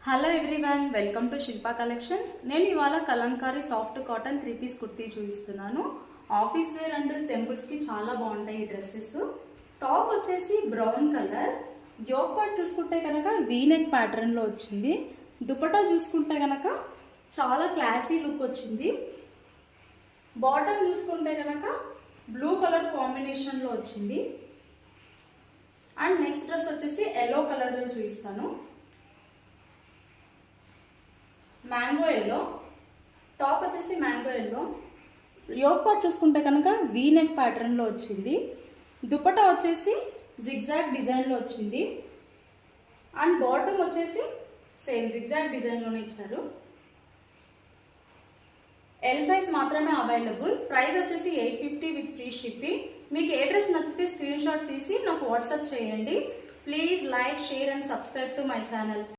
Hello everyone, welcome to Shilpa collections. నేను ఇవాళ kalamkari soft cotton 3 piece kurti చూపిస్తున్నాను. ఆఫీస్ వేర్ అండ్ టెంపుల్స్ కి చాలా బాగుంటాయి ఈ డ్రెస్సెస్. టాప్ వచ్చేసి బ్రౌన్ కలర్, యోక్ పార్ట్ చూసుకుంటే కనుక వీ నెక్ ప్యాటర్న్ లో వచ్చింది. దుపట్టా చూసుకుంటే కనుక చాలా క్లాసీ లుక్ వచ్చింది. బాటమ్ చూసుకుంటే కనుక బ్లూ కలర్ కాంబినేషన్ లో వచ్చింది. అండ్ నెక్స్ట్ డ్రెస్ వచ్చేసి ఎల్లో కలర్ లో చూపిస్తాను. మ్యాంగో ఎల్లో, టాప్ వచ్చేసి మ్యాంగో ఎల్లో. యోక్ పార్ట్ చూసుకుంటే కనుక వీ నెక్ ప్యాటర్న్లో వచ్చింది. దుపట్టా వచ్చేసి జిగ్జాగ్ డిజైన్లో వచ్చింది. అండ్ బాటమ్ వచ్చేసి సేమ్ జిగ్జాగ్ డిజైన్లోనే ఇచ్చారు. ఎల్ సైజ్ మాత్రమే అవైలబుల్. ప్రైస్ వచ్చేసి 850 విత్ ఫ్రీ షిప్పింగ్. మీకు ఏ డ్రెస్ నచ్చితే స్క్రీన్ షాట్ తీసి నాకు వాట్సాప్ చేయండి. Please like, share and subscribe to my channel.